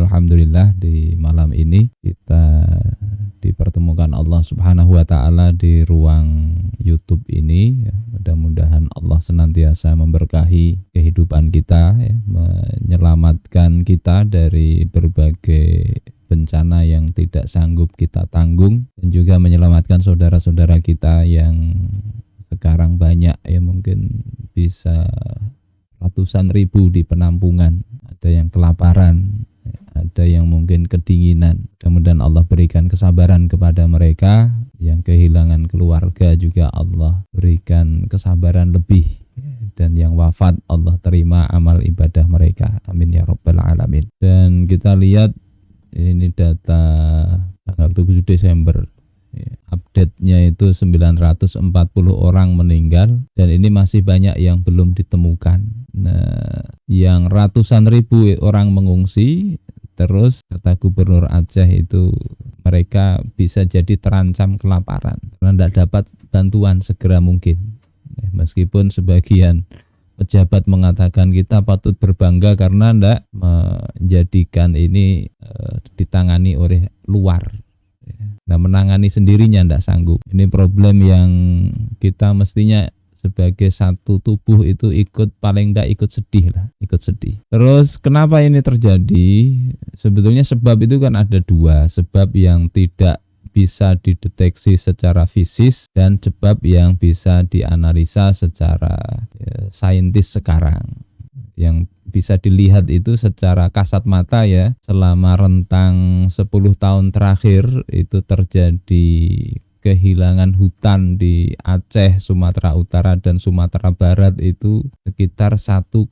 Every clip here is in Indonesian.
alhamdulillah di malam ini kita dipertemukan Allah Subhanahu wa taala di ruang YouTube ini ya. Mudah-mudahan Allah senantiasa memberkahi kehidupan kita ya, menyelamatkan kita dari berbagai bencana yang tidak sanggup kita tanggung, dan juga menyelamatkan saudara-saudara kita yang sekarang banyak ya, mungkin bisa ratusan ribu di penampungan, ada yang kelaparan, ada yang mungkin kedinginan. Mudah-mudahan Allah berikan kesabaran kepada mereka yang kehilangan keluarga, juga Allah berikan kesabaran lebih, dan yang wafat Allah terima amal ibadah mereka, amin ya rabbal alamin. Dan kita lihat ini data tanggal 7 Desember, update-nya itu 940 orang meninggal, dan ini masih banyak yang belum ditemukan. Nah, yang ratusan ribu orang mengungsi, terus kata Gubernur Aceh itu mereka bisa jadi terancam kelaparan karena tidak dapat bantuan segera mungkin. Meskipun sebagian pejabat mengatakan kita patut berbangga karena tidak menjadikan ini ditangani oleh luar. Nah, menangani sendirinya tidak sanggup. Ini problem yang kita mestinya sebagai satu tubuh itu paling tidak ikut sedih lah, ikut sedih. Terus kenapa ini terjadi? Sebetulnya sebab itu kan ada dua, sebab yang tidak bisa dideteksi secara fisik dan sebab yang bisa dianalisa secara saintis sekarang. Yang bisa dilihat itu secara kasat mata ya, selama rentang 10 tahun terakhir itu terjadi kehilangan hutan di Aceh, Sumatera Utara dan Sumatera Barat itu sekitar 1,4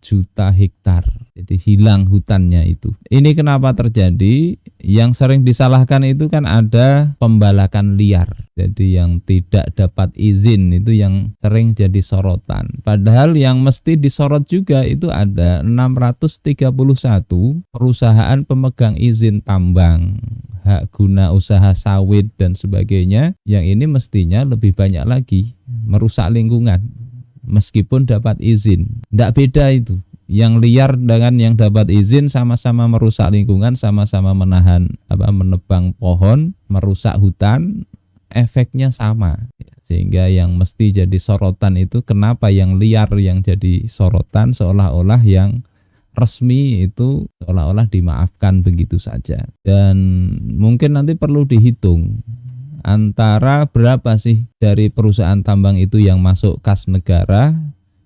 juta hektar. Jadi hilang hutannya itu. Ini kenapa terjadi? Yang sering disalahkan itu kan ada pembalakan liar. Jadi yang tidak dapat izin itu yang sering jadi sorotan. Padahal yang mesti disorot juga itu ada 631 perusahaan pemegang izin tambang, hak guna usaha sawit dan sebagainya, yang ini mestinya lebih banyak lagi merusak lingkungan meskipun dapat izin. Tidak beda itu. Yang liar dengan yang dapat izin sama-sama merusak lingkungan, sama-sama menebang pohon, merusak hutan, efeknya sama. Sehingga yang mesti jadi sorotan itu kenapa yang liar yang jadi sorotan, seolah-olah yang resmi itu seolah-olah dimaafkan begitu saja. Dan mungkin nanti perlu dihitung antara berapa sih dari perusahaan tambang itu yang masuk kas negara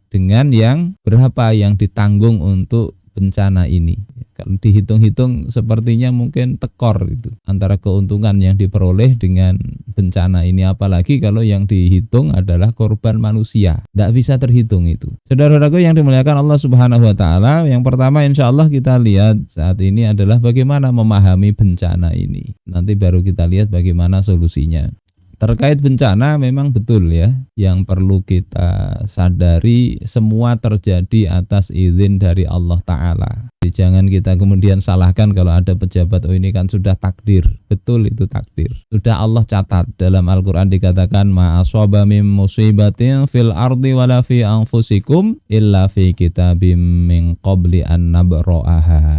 dengan yang berapa yang ditanggung untuk bencana ini. Kalau dihitung-hitung sepertinya mungkin tekor itu antara keuntungan yang diperoleh dengan bencana ini, apalagi kalau yang dihitung adalah korban manusia. Tidak bisa terhitung itu. Saudara-saudaraku yang dimuliakan Allah Subhanahu wa taala, yang pertama insya Allah kita lihat saat ini adalah bagaimana memahami bencana ini. Nanti baru kita lihat bagaimana solusinya. Terkait bencana memang betul ya, yang perlu kita sadari semua terjadi atas izin dari Allah Ta'ala. Jadi jangan kita kemudian salahkan kalau ada pejabat, oh ini kan sudah takdir. Betul, itu takdir. Sudah Allah catat. Dalam Al-Quran dikatakan ma aswaba min musibatin fil ardi wala fi anfusikum illa fi kitabim min qabli an nabra'aha.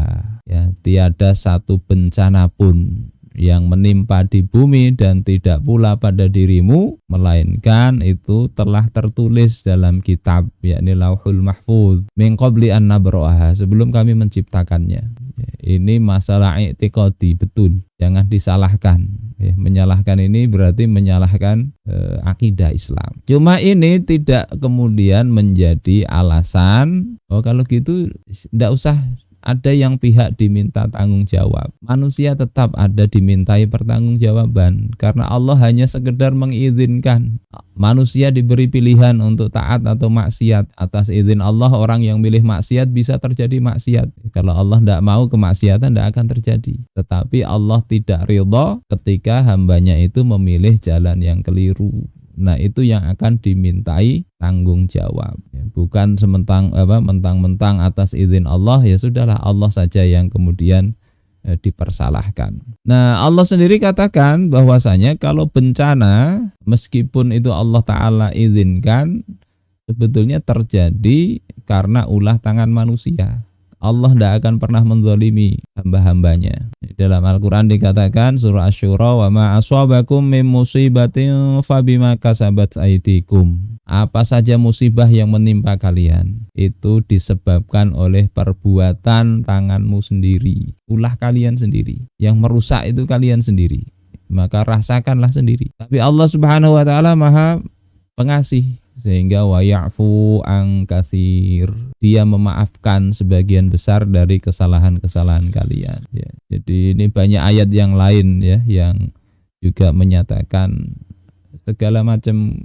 Ya, tiada satu bencana pun yang menimpa di bumi dan tidak pula pada dirimu, melainkan itu telah tertulis dalam kitab, yakni Lauhul Mahfuz, min qabli an nabra'aha, sebelum kami menciptakannya. Ini masalah i'tiqadi, betul, jangan disalahkan. Menyalahkan ini berarti menyalahkan akidah Islam. Cuma ini tidak kemudian menjadi alasan, oh kalau gitu tidak usah ada yang pihak diminta tanggung jawab. Manusia tetap ada dimintai pertanggungjawaban karena Allah hanya sekedar mengizinkan. Manusia diberi pilihan untuk taat atau maksiat. Atas izin Allah orang yang milih maksiat bisa terjadi maksiat. Kalau Allah tidak mau, kemaksiatan tidak akan terjadi. Tetapi Allah tidak ridha ketika hambanya itu memilih jalan yang keliru. Nah, itu yang akan dimintai tanggung jawab. Bukan mentang-mentang atas izin Allah, ya sudahlah Allah saja yang kemudian dipersalahkan. Nah, Allah sendiri katakan bahwasanya kalau bencana meskipun itu Allah Ta'ala izinkan, sebetulnya terjadi karena ulah tangan manusia. Allah tidak akan pernah menzalimi hamba-hambanya. Dalam Al-Quran dikatakan surah Asy-Syura, wa ma aswabakum min musibatin fabima kasabat aydikum. Apa saja musibah yang menimpa kalian itu disebabkan oleh perbuatan tanganmu sendiri, ulah kalian sendiri. Yang merusak itu kalian sendiri, maka rasakanlah sendiri. Tapi Allah Subhanahu wa taala Maha Pengasih, sehingga wa ya'fu an katsir, dia memaafkan sebagian besar dari kesalahan-kesalahan kalian ya. Jadi ini banyak ayat yang lain ya yang juga menyatakan segala macam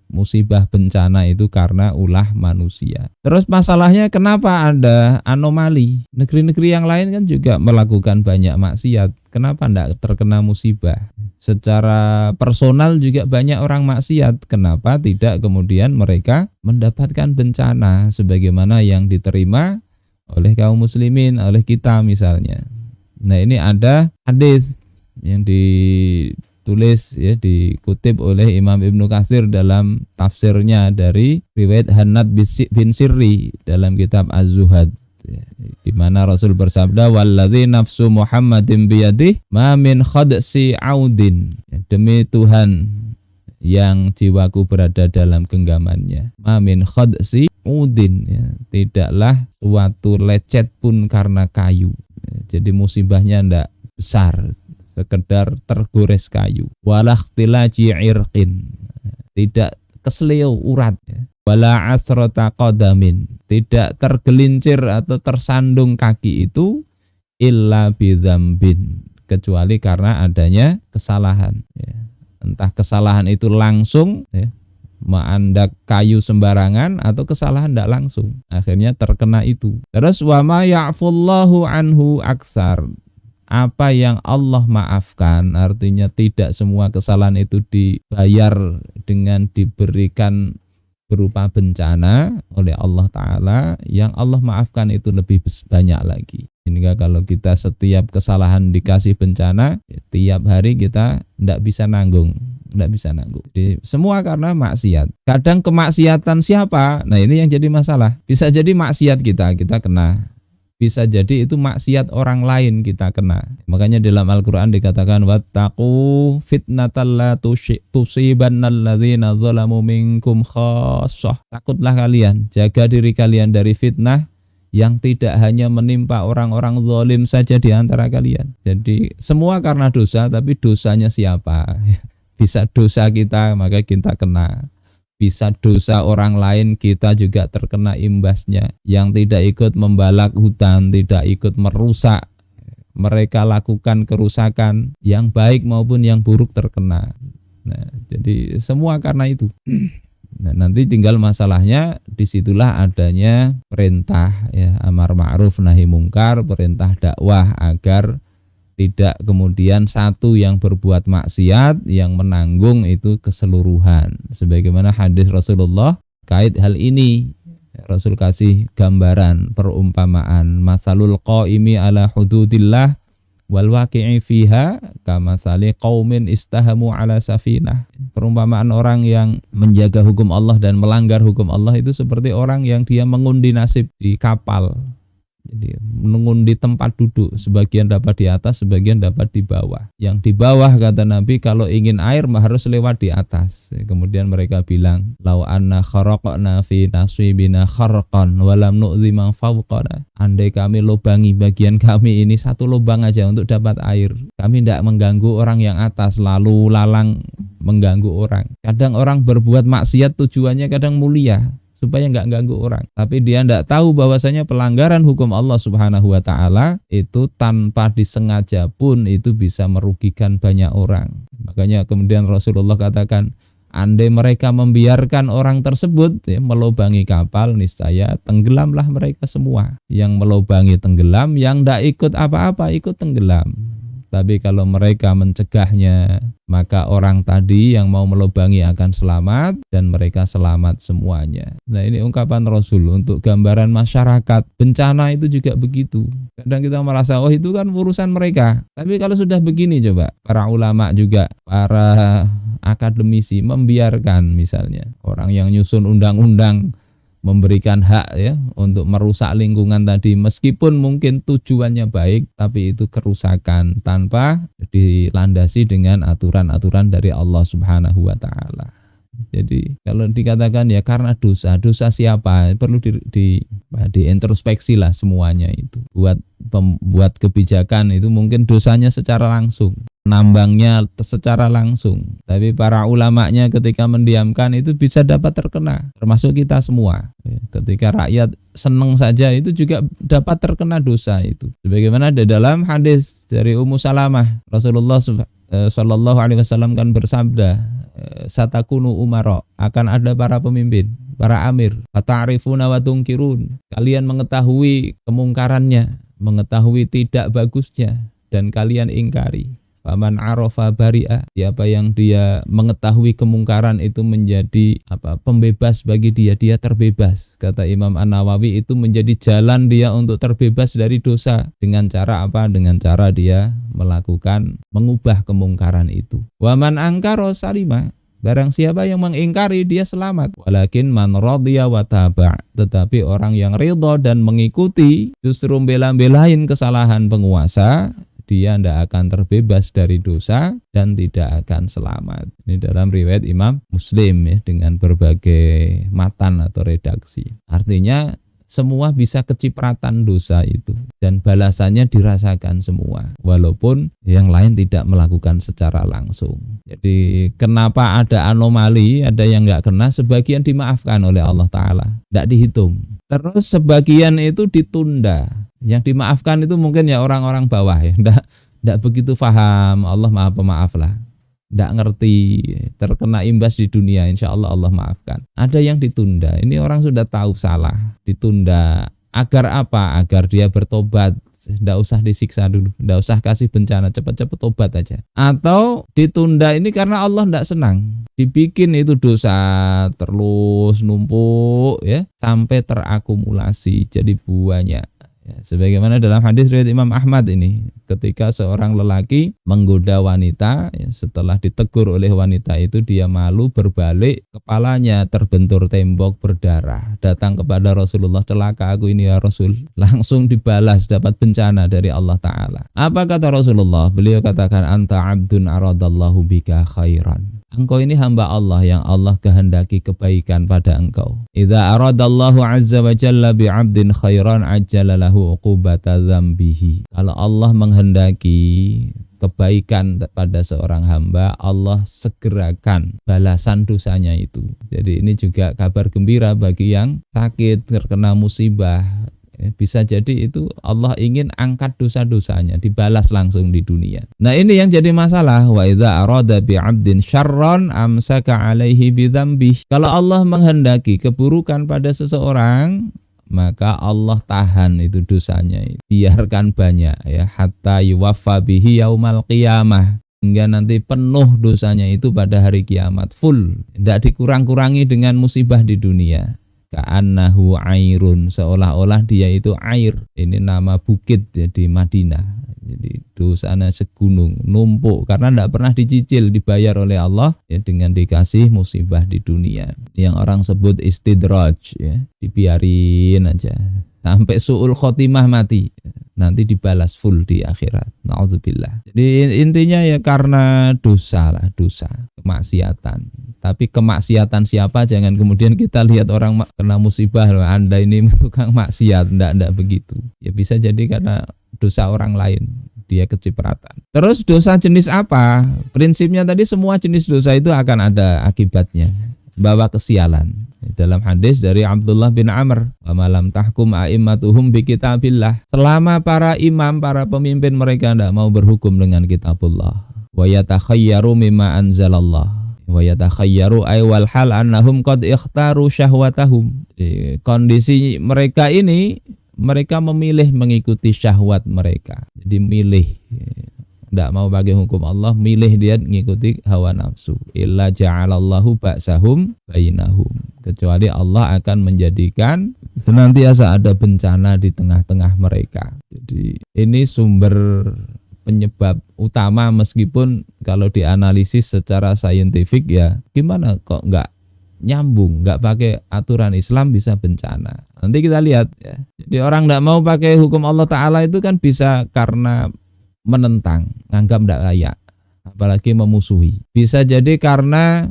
musibah bencana itu karena ulah manusia. Terus masalahnya kenapa ada anomali? Negeri-negeri yang lain kan juga melakukan banyak maksiat. Kenapa tidak terkena musibah? Secara personal juga banyak orang maksiat. Kenapa tidak kemudian mereka mendapatkan bencana sebagaimana yang diterima oleh kaum muslimin, oleh kita misalnya. Nah, ini ada hadis yang ditulis ya, dikutip oleh Imam Ibnu Katsir dalam tafsirnya dari riwayat Hannad bin Sirri dalam kitab Az-Zuhad, di mana Rasul bersabda, walladzi nafsu Muhammadin biyadih ma min khadsi audin, demi Tuhan yang jiwaku berada dalam genggamannya, ma min khadsi udin, ya, tidaklah suatu lecet pun karena kayu. Jadi musibahnya tidak besar, sekedar tergores kayu. Walakhtilaji irqin, tidak kesleo urat, wala asrata qadamin, tidak tergelincir atau tersandung kaki itu, illa bidzambin, kecuali karena adanya kesalahan ya. Entah kesalahan itu langsung ya, menandak kayu sembarangan, atau kesalahan tidak langsung akhirnya terkena itu. Terus wa ma ya'fullahu anhu aksar, apa yang Allah maafkan, artinya tidak semua kesalahan itu dibayar dengan diberikan berupa bencana oleh Allah Ta'ala. Yang Allah maafkan itu lebih banyak lagi. Sehingga kalau kita setiap kesalahan dikasih bencana, tiap hari kita tidak bisa nanggung. Jadi, semua karena maksiat. Kadang kemaksiatan siapa? Nah, ini yang jadi masalah. Bisa jadi maksiat kita kena. Bisa jadi itu maksiat orang lain kita kena. Makanya dalam Al-Quran dikatakan, wattaqu fitnatal la tusibannal ladzina zalamu minkum khassah. Takutlah kalian, jaga diri kalian dari fitnah yang tidak hanya menimpa orang-orang zalim saja di antara kalian. Jadi semua karena dosa, tapi dosanya siapa? Bisa dosa kita, maka kita kena. Bisa dosa orang lain, kita juga terkena imbasnya. Yang tidak ikut membalak hutan, tidak ikut merusak, mereka lakukan kerusakan, yang baik maupun yang buruk terkena. Nah, jadi semua karena itu. Nah, nanti tinggal masalahnya, disitulah adanya perintah ya, amar ma'ruf nahi mungkar, perintah dakwah agar tidak kemudian satu yang berbuat maksiat yang menanggung itu keseluruhan. Sebagaimana hadis Rasulullah kait hal ini, Rasul kasih gambaran, perumpamaan, masalul qaimi ala hududillah wal waqi'i fiha kamatsali qaumin istahamu ala safinah. Perumpamaan orang yang menjaga hukum Allah dan melanggar hukum Allah itu seperti orang yang dia mengundi nasib di kapal. Jadi mengundi tempat duduk, sebagian dapat di atas, sebagian dapat di bawah. Yang di bawah, kata Nabi, kalau ingin air harus lewat di atas. Kemudian mereka bilang, lau anna kharaqna fi nasibina kharqan walam nu'dzi man fawqana. Andai kami lubangi bagian kami ini satu lubang aja untuk dapat air, kami tidak mengganggu orang yang atas, lalu lalang mengganggu orang. Kadang orang berbuat maksiat tujuannya kadang mulia, supaya nggak ganggu orang. Tapi dia tidak tahu bahwasanya pelanggaran hukum Allah Subhanahu wa Ta'ala itu tanpa disengaja pun itu bisa merugikan banyak orang. Makanya kemudian Rasulullah katakan, andai mereka membiarkan orang tersebut ya, melubangi kapal, niscaya tenggelamlah mereka semua. Yang melubangi tenggelam, yang tidak ikut apa-apa ikut tenggelam. Tapi kalau mereka mencegahnya, maka orang tadi yang mau melubangi akan selamat dan mereka selamat semuanya. Nah, ini ungkapan Rasul untuk gambaran masyarakat. Bencana itu juga begitu. Kadang kita merasa, oh itu kan urusan mereka. Tapi kalau sudah begini coba, para ulama juga, para akademisi membiarkan misalnya orang yang nyusun undang-undang memberikan hak ya untuk merusak lingkungan tadi, meskipun mungkin tujuannya baik, tapi itu kerusakan tanpa dilandasi dengan aturan-aturan dari Allah Subhanahu wa taala. Jadi kalau dikatakan ya karena dosa siapa? Perlu di introspeksi lah semuanya itu. Buat pembuat kebijakan itu mungkin dosanya secara langsung, nambangnya secara langsung. Tapi para ulamanya ketika mendiamkan itu bisa dapat terkena, termasuk kita semua. Ketika rakyat senang saja itu juga dapat terkena dosa itu. Sebagaimana di dalam hadis dari Ummu Salamah, Rasulullah Shallallahu Alaihi Wasallam kan bersabda, satakunu umara, akan ada para pemimpin, para amir, fata'rifuna wa tunkirun, kalian mengetahui kemungkarannya, mengetahui tidak bagusnya, dan kalian ingkari. Faman arafa bari'a, siapa yang dia mengetahui kemungkaran itu menjadi pembebas bagi dia terbebas. Kata Imam An-Nawawi, itu menjadi jalan dia untuk terbebas dari dosa. Dengan cara apa? Dengan cara dia mengubah kemungkaran itu. Waman angkara salima, barang siapa yang mengingkari dia selamat. Walakin man radhiya wa taba', tetapi orang yang ridha dan mengikuti, justru bela-belain kesalahan penguasa, dia tidak akan terbebas dari dosa dan tidak akan selamat. Ini dalam riwayat Imam Muslim ya, dengan berbagai matan atau redaksi. Artinya semua bisa kecipratan dosa itu dan balasannya dirasakan semua, walaupun yang lain tidak melakukan secara langsung. Jadi kenapa ada anomali, ada yang nggak kena, sebagian dimaafkan oleh Allah Ta'ala, tidak dihitung. Terus sebagian itu ditunda. Yang dimaafkan itu mungkin ya orang-orang bawah ya, enggak begitu paham, Allah Maha Pemaaf lah. Enggak ngerti, terkena imbas di dunia, insya Allah Allah maafkan. Ada yang ditunda, ini orang sudah tahu salah, ditunda. Agar apa? Agar dia bertobat, enggak usah disiksa dulu, enggak usah kasih bencana, cepat-cepat tobat aja. Atau ditunda ini karena Allah enggak senang, dibikin itu dosa terus numpuk ya, sampai terakumulasi jadi banyak. Ya, sebagaimana dalam hadis riwayat Imam Ahmad ini, ketika seorang lelaki menggoda wanita, ya, setelah ditegur oleh wanita itu dia malu, berbalik, kepalanya terbentur tembok berdarah, datang kepada Rasulullah, celaka aku ini ya Rasul, langsung dibalas, dapat bencana dari Allah Ta'ala. Apa kata Rasulullah? Beliau katakan, anta abdun aradallahu bika khairan, engkau ini hamba Allah yang Allah kehendaki kebaikan pada engkau. Idza aradallahu azza wa jalla bi 'abdin khairan ajjala lahu uqubata dzambihi. Kalau Allah menghendaki kebaikan pada seorang hamba, Allah segerakan balasan dosanya itu. Jadi ini juga kabar gembira bagi yang sakit, terkena musibah. Bisa jadi itu Allah ingin angkat dosa-dosanya, dibalas langsung di dunia. Nah ini yang jadi masalah. Wa idza arada bi 'abdin syarran amsaka 'alaihi bi dzambih. Kalau Allah menghendaki keburukan pada seseorang, maka Allah tahan itu dosanya, biarkan banyak ya, hatta yuwaffa bihi yaumal qiyamah, hingga nanti penuh dosanya itu pada hari kiamat, full, tidak dikurang-kurangi dengan musibah di dunia. Ka'annahu airun, seolah-olah dia itu air. Ini nama bukit ya, di Madinah. Jadi dosanya segunung, numpuk karena tidak pernah dicicil, dibayar oleh Allah ya, dengan dikasih musibah di dunia. Yang orang sebut istidraj ya, dibiarin aja sampai su'ul khotimah, mati, nanti dibalas full di akhirat. Na'udzubillah. Jadi intinya ya karena dosa lah, dosa, kemaksiatan. Tapi kemaksiatan siapa? Jangan kemudian kita lihat orang kena musibah, Anda ini tukang maksiat, enggak begitu. Ya bisa jadi karena dosa orang lain, dia kecipratan. Terus dosa jenis apa? Prinsipnya tadi semua jenis dosa itu akan ada akibatnya, bawa kesialan. Dalam hadis dari Abdullah bin Amr, wa malam tahkum a'immatuhum bi kitabillah. Selama para imam, para pemimpin mereka tidak mau berhukum dengan kitabullah, wa yatakhayyaru mimma anzalallah. Wa yatakhayyaru ay wal hal annahum qad ikhtaru syahwatahum. Kondisi mereka ini, mereka memilih mengikuti syahwat mereka. Jadi milih, tidak mau pakai hukum Allah, milih dia mengikuti hawa nafsu. Illa ja'alallahu ba'sahum bainahum. Kecuali Allah akan menjadikan senantiasa ada bencana di tengah-tengah mereka. Jadi ini sumber penyebab utama, meskipun kalau dianalisis secara saintifik ya gimana kok nggak nyambung, nggak pakai aturan Islam bisa bencana. Nanti kita lihat ya. Jadi orang nggak mau pakai hukum Allah Ta'ala itu kan bisa karena menentang, nganggap nggak layak, apalagi memusuhi. Bisa jadi karena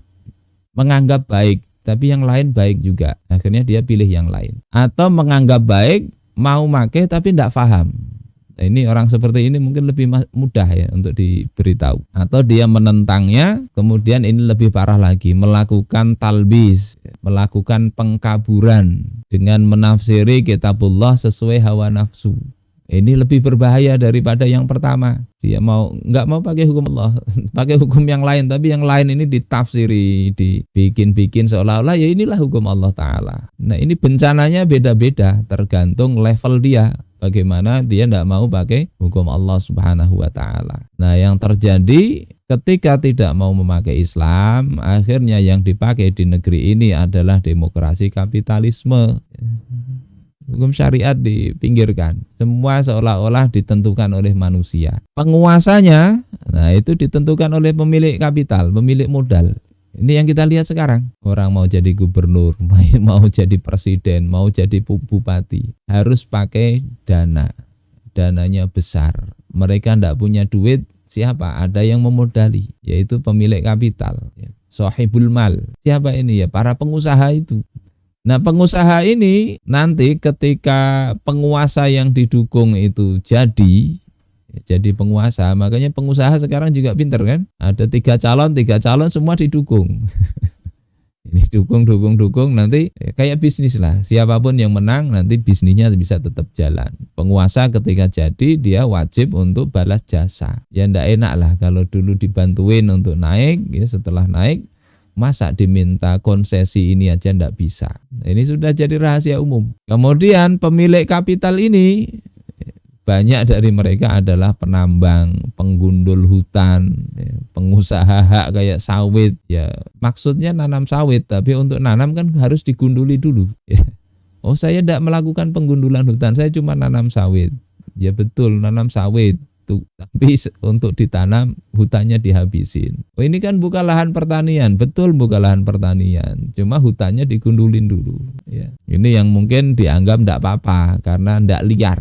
menganggap baik, tapi yang lain baik juga. Akhirnya dia pilih yang lain. Atau menganggap baik, mau make tapi tidak paham. Nah, ini orang seperti ini mungkin lebih mudah ya untuk diberitahu. Atau dia menentangnya, kemudian ini lebih parah lagi, melakukan talbis, melakukan pengkaburan dengan menafsiri kitabullah sesuai hawa nafsu. Ini lebih berbahaya daripada yang pertama. Dia nggak mau pakai hukum Allah, pakai hukum yang lain, tapi yang lain ini ditafsiri, dibikin-bikin seolah-olah ya inilah hukum Allah Ta'ala. Nah ini bencananya beda-beda, tergantung level dia. Bagaimana dia nggak mau pakai hukum Allah Subhanahu wa Ta'ala. Nah yang terjadi ketika tidak mau memakai Islam, akhirnya yang dipakai di negeri ini adalah demokrasi kapitalisme. Hukum syariat dipinggirkan. Semua seolah-olah ditentukan oleh manusia. Penguasanya, nah itu ditentukan oleh pemilik kapital, pemilik modal. Ini yang kita lihat sekarang. Orang mau jadi gubernur, mau jadi presiden, mau jadi bupati, harus pakai dana. Dananya besar. Mereka tidak punya duit, siapa? Ada yang memodali, yaitu pemilik kapital. Sohibul mal. Siapa ini ya? Para pengusaha itu. Nah pengusaha ini nanti ketika penguasa yang didukung itu jadi penguasa, makanya pengusaha sekarang juga pinter kan, ada tiga calon semua didukung. Ini dukung nanti kayak bisnis lah, siapapun yang menang nanti bisnisnya bisa tetap jalan. Penguasa ketika jadi dia wajib untuk balas jasa, ya ndak enak lah kalau dulu dibantuin untuk naik, ya setelah naik masa diminta konsesi ini aja ndak bisa. Ini sudah jadi rahasia umum. Kemudian pemilik kapital ini banyak dari mereka adalah penambang, penggundul hutan, pengusaha hak kayak sawit. Ya maksudnya nanam sawit, tapi untuk nanam kan harus digunduli dulu. Ya. Oh saya tidak melakukan penggundulan hutan, saya cuma nanam sawit. Ya betul nanam sawit. Tapi untuk ditanam hutannya dihabisin. Oh ini kan bukan lahan pertanian, betul bukan lahan pertanian, cuma hutannya digundulin dulu. Ya. Ini yang mungkin dianggap tidak apa-apa karena tidak liar.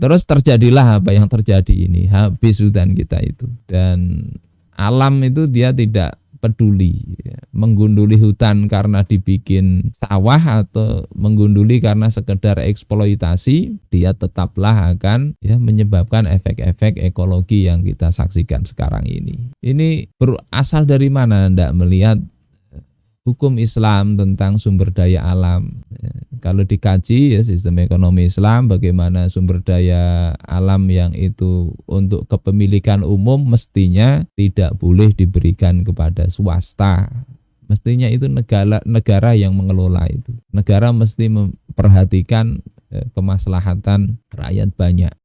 Terus terjadilah apa yang terjadi ini, habis hutan kita itu. Dan alam itu dia tidak peduli, ya. Menggunduli hutan karena dibikin sawah atau menggunduli karena sekedar eksploitasi, dia tetaplah akan ya menyebabkan efek-efek ekologi yang kita saksikan sekarang ini. Ini berasal dari mana? Anda melihat hukum Islam tentang sumber daya alam. Ya, kalau dikaji ya sistem ekonomi Islam, bagaimana sumber daya alam yang itu untuk kepemilikan umum mestinya tidak boleh diberikan kepada swasta. Mestinya itu negara yang mengelola itu. Negara mesti memperhatikan kemaslahatan rakyat banyak.